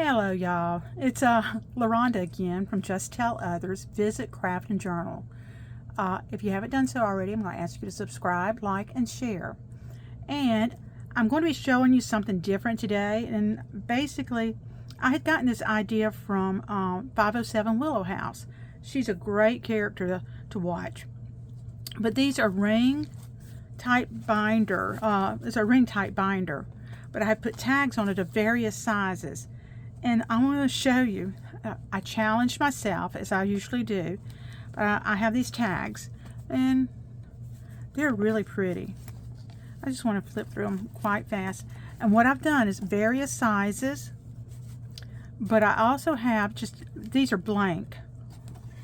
Hello y'all, it's LaRonda again from Just Tell Others, Visit Craft and Journal. If you haven't done so already, I'm going to ask you to subscribe, like, and share. And I'm going to be showing you something different today. And basically, I had gotten this idea from 507 Willow House. She's a great character to watch. But these are ring type binder. It's a ring type binder. But I have put tags on it of various sizes. And I want to show you, I challenged myself as I usually do. I have these tags and they're really pretty. I just want to flip through them quite fast. And what I've done is various sizes, but I also have these are blank.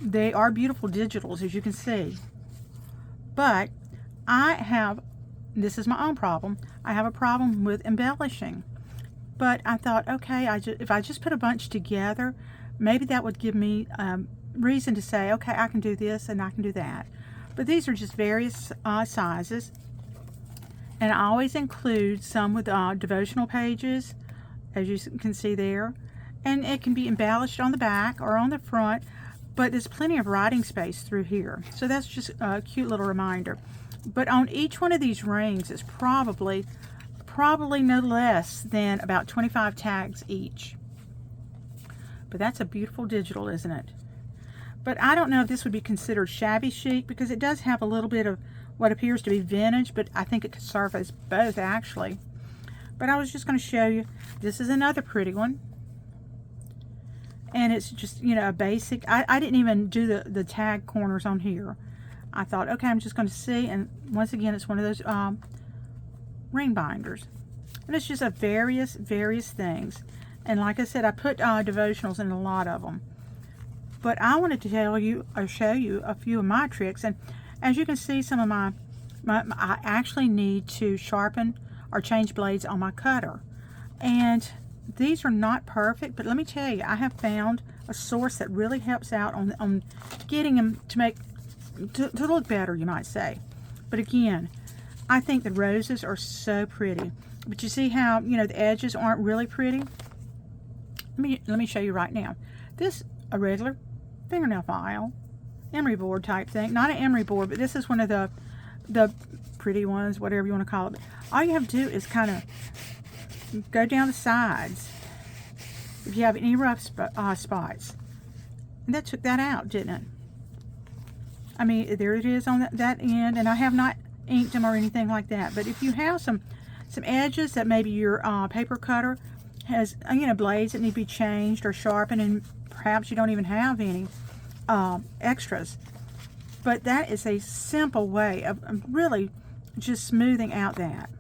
They are beautiful digitals, as you can see. But this is my own problem, I have a problem with embellishing. But I thought, okay, if I just put a bunch together, maybe that would give me reason to say, okay, I can do this and I can do that. But these are just various sizes. And I always include some with devotional pages, as you can see there. And it can be embellished on the back or on the front, but there's plenty of writing space through here. So that's just a cute little reminder. But on each one of these rings is probably no less than about 25 tags each. But that's a beautiful digital, isn't it? But I don't know if this would be considered shabby chic, because it does have a little bit of what appears to be vintage, but I think it could serve as both actually. But I was just going to show you, this is another pretty one. And it's just, you know, a basic, I didn't even do the tag corners on here. I thought, okay, I'm just going to see, and once again, it's one of those ring binders, and it's just a various things. And like I said, I put devotionals in a lot of them, but I wanted to tell you or show you a few of my tricks. And as you can see, some of I actually need to sharpen or change blades on my cutter, and these are not perfect, but let me tell you, I have found a source that really helps out on getting them to look better, you might say. But again, I think the roses are so pretty. But you see how, you know, the edges aren't really pretty? Let me show you right now. This a regular fingernail file, emery board type thing. Not an emery board, but this is one of the pretty ones, whatever you want to call it. All you have to do is kind of go down the sides if you have any rough spots. And that took that out, didn't it? I mean, there it is on that end, and I have not inked them or anything like that. But if you have some edges that maybe your paper cutter has, you know, blades that need to be changed or sharpened, and perhaps you don't even have any extras, but that is a simple way of really just smoothing out that.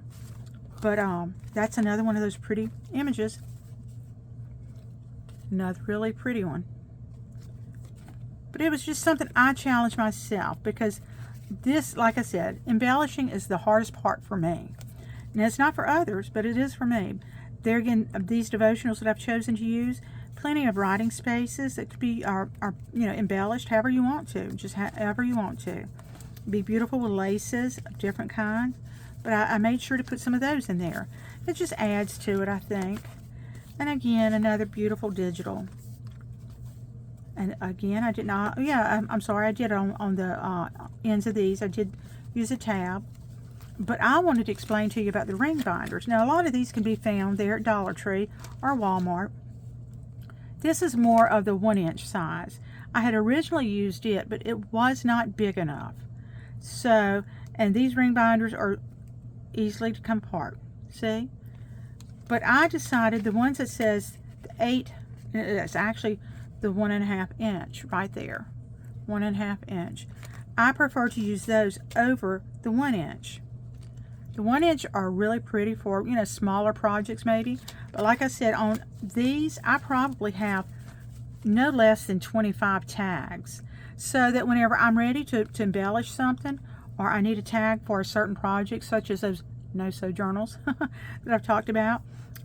But that's another one of those pretty images. Another really pretty one. But it was just something I challenged myself, because this, like I said, embellishing is the hardest part for me. And it's not for others, but it is for me. There again, these devotionals that I've chosen to use, plenty of writing spaces that could be you know, embellished however you want to, just however you want to. Be beautiful with laces of different kind. But I made sure to put some of those in there. It just adds to it, I think. And again, another beautiful digital. And again, I did not, yeah, I'm sorry, I did on the ends of these. I did use a tab. But I wanted to explain to you about the ring binders. Now, a lot of these can be found there at Dollar Tree or Walmart. This is more of the 1-inch size. I had originally used it, but it was not big enough. So, and these ring binders are easily to come apart, see? But I decided the ones that says the 8, it's actually the 1.5 inch right there, 1.5 inch. I prefer to use those over the 1 inch. The 1 inch are really pretty for, you know, smaller projects maybe. But like I said, on these, I probably have no less than 25 tags. So that whenever I'm ready to embellish something, or I need a tag for a certain project, such as those no-sew journals that I've talked about,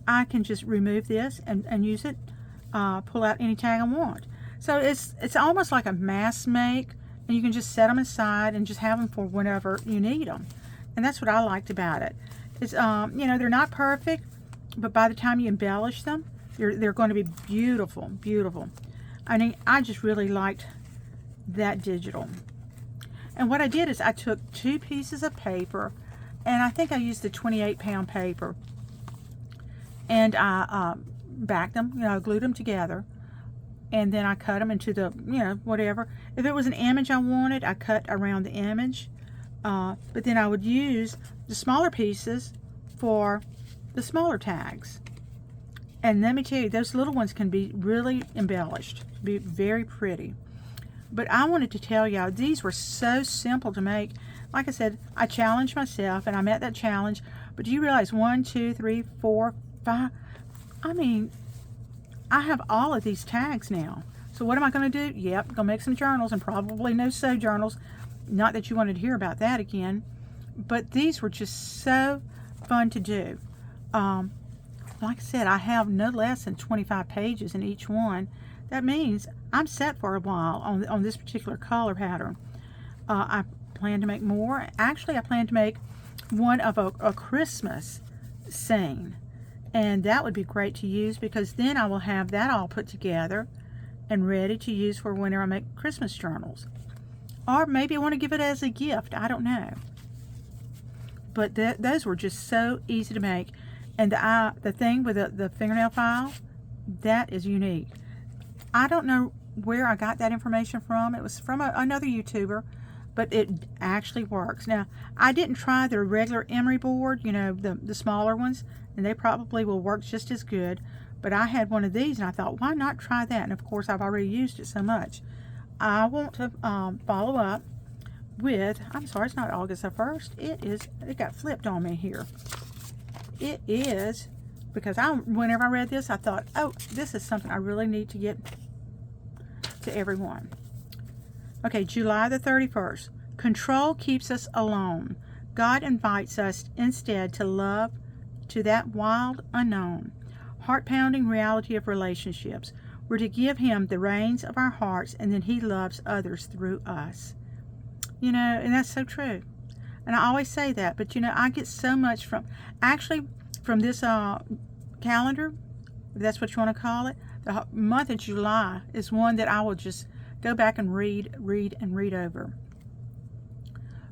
I can just remove this and use it, pull out any tag I want. So it's almost like a mass make, and you can just set them aside and just have them for whenever you need them. And that's what I liked about it. It's, you know, they're not perfect, but by the time you embellish them, They're going to be beautiful, beautiful. I mean, I just really liked that digital. And what I did is I took 2 pieces of paper, and I think I used the 28-pound paper, and I backed them, glued them together, and then I cut them into the, whatever. If it was an image I wanted, I cut around the image, but then I would use the smaller pieces for the smaller tags. And let me tell you, those little ones can be really embellished, be very pretty. But I wanted to tell y'all, these were so simple to make. Like I said, I challenged myself, and I met that challenge. But do you realize 1, 2, 3, 4, 5? I mean, I have all of these tags now. So what am I going to do? Yep, going to make some journals, and probably no sew journals. Not that you wanted to hear about that again. But these were just so fun to do. Like I said, I have no less than 25 pages in each one. That means I'm set for a while on this particular color pattern. I plan to make more. Actually, I plan to make one of a Christmas scene. And that would be great to use, because then I will have that all put together and ready to use for whenever I make Christmas journals. Or maybe I want to give it as a gift. I don't know. But those were just so easy to make. And the thing with the fingernail file, that is unique. I don't know where I got that information from. It was from another YouTuber, but it actually works. Now, I didn't try the regular emery board, the smaller ones, and they probably will work just as good. But I had one of these, and I thought, why not try that? And of course, I've already used it so much. I want to follow up with, I'm sorry, it's not August the 1st. It got flipped on me here. It is, because whenever I read this, I thought, oh, this is something I really need to get to everyone. Okay, July the 31st. Control keeps us alone. God invites us instead to love, to that wild unknown, heart-pounding reality of relationships. We're to give Him the reins of our hearts, and then He loves others through us. And that's so true. And I always say that, but I get so much from this calendar, if that's what you want to call it. The month of July is one that I will just go back and read over.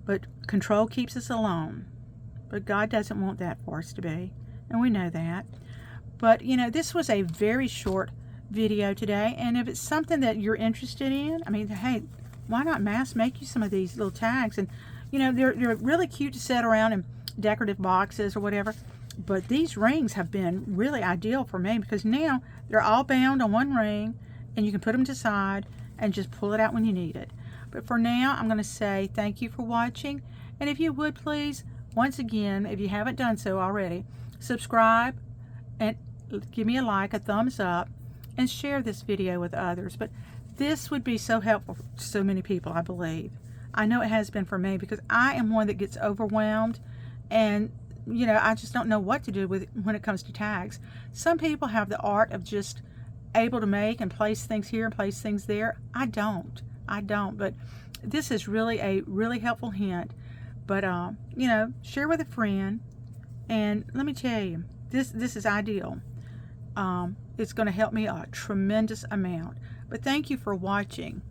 But control keeps us alone. But God doesn't want that for us to be, and we know that. But this was a very short video today, and if it's something that you're interested in, I mean, hey, why not mass make you some of these little tags? And they're really cute to set around in decorative boxes or whatever. But these rings have been really ideal for me, because now they're all bound on one ring, and you can put them to the side and just pull it out when you need it. But for now, I'm going to say thank you for watching. And if you would please, once again, if you haven't done so already, subscribe and give me a like, a thumbs up, and share this video with others. But this would be so helpful to so many people, I believe. I know it has been for me, because I am one that gets overwhelmed, and I just don't know what to do with when it comes to tags. Some people have the art of just able to make and place things here and place things there. I don't. But this is really a really helpful hint. But share with a friend, and let me tell you, this is ideal. It's going to help me a tremendous amount. But thank you for watching.